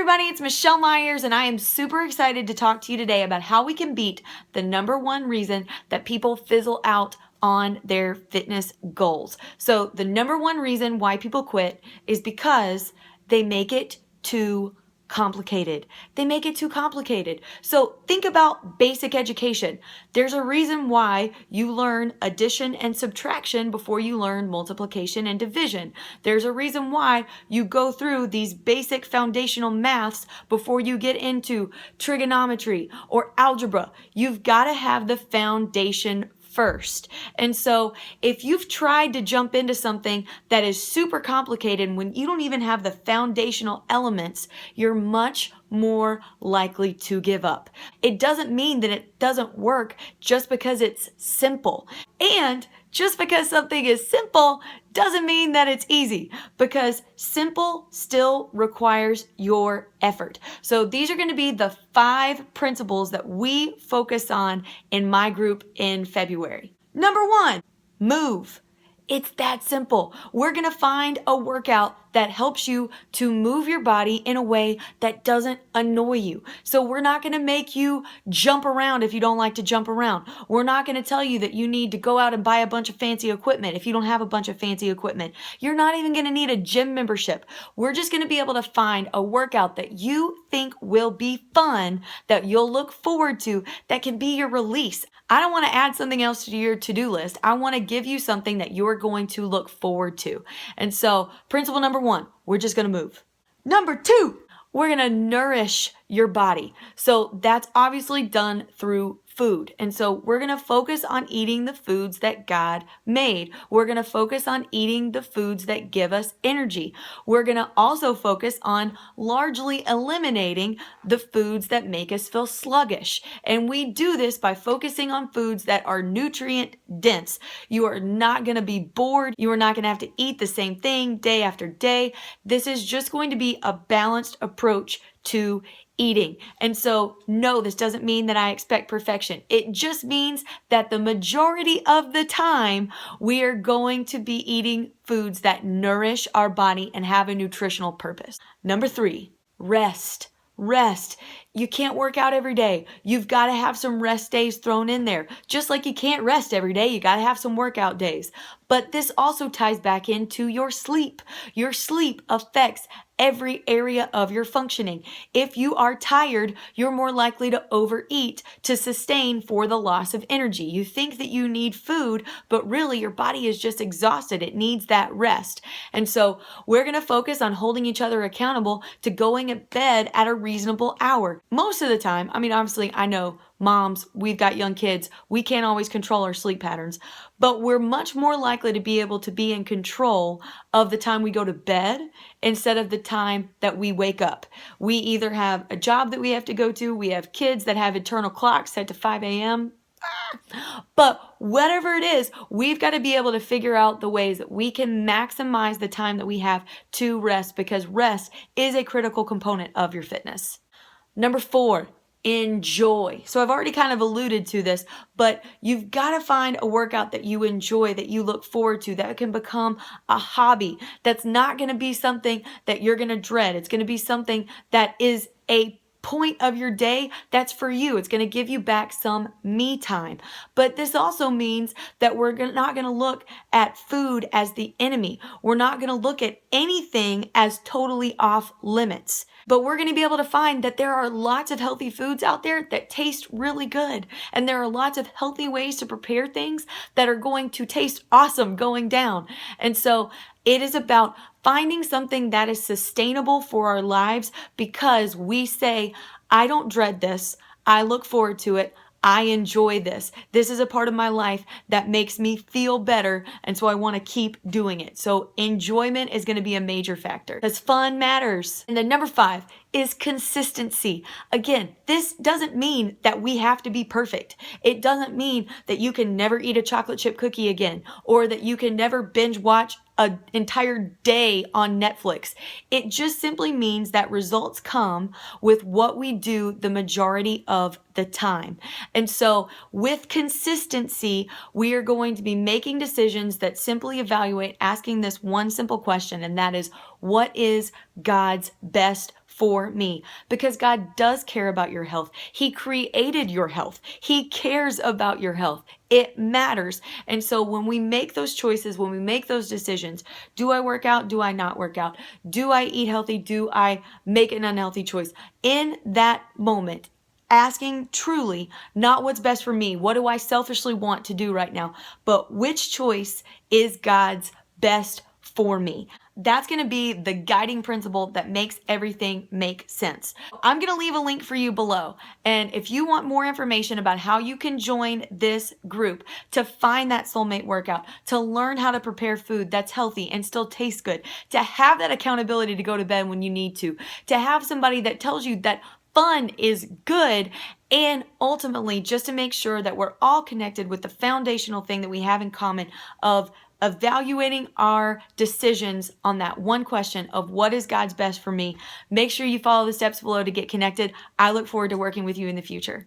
everybody, it's Michelle Myers, and I am super excited to talk to you today about how we can beat the number one reason that people fizzle out on their fitness goals. So the number one reason why people quit is because they make it too complicated. They make it too complicated. So think about basic education. There's a reason why you learn addition and subtraction before you learn multiplication and division. There's a reason why you go through these basic foundational maths before you get into trigonometry or algebra. You've got to have the foundation first. And so if you've tried to jump into something that is super complicated when you don't even have the foundational elements, you're much more likely to give up. It doesn't mean that it doesn't work just because it's simple. And just because something is simple doesn't mean that it's easy, because simple still requires your effort. So these are going to be the 5 principles that we focus on in my group in February. Number 1, move. It's that simple. We're going to find a workout that helps you to move your body in a way that doesn't annoy you. So we're not going to make you jump around if you don't like to jump around. We're not going to tell you that you need to go out and buy a bunch of fancy equipment if you don't have a bunch of fancy equipment. You're not even going to need a gym membership. We're just going to be able to find a workout that you think will be fun, that you'll look forward to, that can be your release. I don't want to add something else to your to-do list. I want to give you something that you're going to look forward to. And so, principle number 1, we're just going to move. Number 2, we're going to nourish your body. So that's obviously done through food. And so we're going to focus on eating the foods that God made. We're going to focus on eating the foods that give us energy. We're going to also focus on largely eliminating the foods that make us feel sluggish. And we do this by focusing on foods that are nutrient dense. You are not going to be bored. You are not going to have to eat the same thing day after day. This is just going to be a balanced approach to eating. And so, no, this doesn't mean that I expect perfection. It just means that the majority of the time, we are going to be eating foods that nourish our body and have a nutritional purpose. Number 3, rest. Rest. You can't work out every day. You've got to have some rest days thrown in there. Just like you can't rest every day, you got to have some workout days. But this also ties back into your sleep. Your sleep affects every area of your functioning. If you are tired, you're more likely to overeat to sustain for the loss of energy. You think that you need food, but really your body is just exhausted. It needs that rest. And so we're going to focus on holding each other accountable to going to bed at a reasonable hour. Most of the time, obviously I know moms, we've got young kids, we can't always control our sleep patterns, but we're much more likely to be able to be in control of the time we go to bed instead of the time that we wake up. We either have a job that we have to go to, we have kids that have internal clocks set to 5 a.m., but whatever it is, we've got to be able to figure out the ways that we can maximize the time that we have to rest, because rest is a critical component of your fitness. Number 4, enjoy. So I've already kind of alluded to this, but you've got to find a workout that you enjoy, that you look forward to, that can become a hobby. That's not going to be something that you're going to dread. It's going to be something that is a point of your day that's for you. It's going to give you back some me time. But this also means that we're not going to look at food as the enemy. We're not going to look at anything as totally off limits. But we're going to be able to find that there are lots of healthy foods out there that taste really good. And there are lots of healthy ways to prepare things that are going to taste awesome going down. And so it is about finding something that is sustainable for our lives, because we say, I don't dread this. I look forward to it. I enjoy this. This is a part of my life that makes me feel better, and so I want to keep doing it. So enjoyment is going to be a major factor, because fun matters. And then number 5 is consistency. Again, this doesn't mean that we have to be perfect. It doesn't mean that you can never eat a chocolate chip cookie again, or that you can never binge watch an entire day on Netflix. It just simply means that results come with what we do the majority of the time. And so with consistency, we are going to be making decisions that simply evaluate asking this one simple question, and that is, what is God's best for me, because God does care about your health. He created your health. He cares about your health. It matters. And so when we make those choices, when we make those decisions, do I work out? Do I not work out? Do I eat healthy? Do I make an unhealthy choice? In that moment, asking truly not what's best for me, what do I selfishly want to do right now, but which choice is God's best for me. That's going to be the guiding principle that makes everything make sense. I'm going to leave a link for you below. And if you want more information about how you can join this group to find that soulmate workout, to learn how to prepare food that's healthy and still tastes good, to have that accountability to go to bed when you need to have somebody that tells you that fun is good, and ultimately just to make sure that we're all connected with the foundational thing that we have in common of evaluating our decisions on that one question of what is God's best for me. Make sure you follow the steps below to get connected. I look forward to working with you in the future.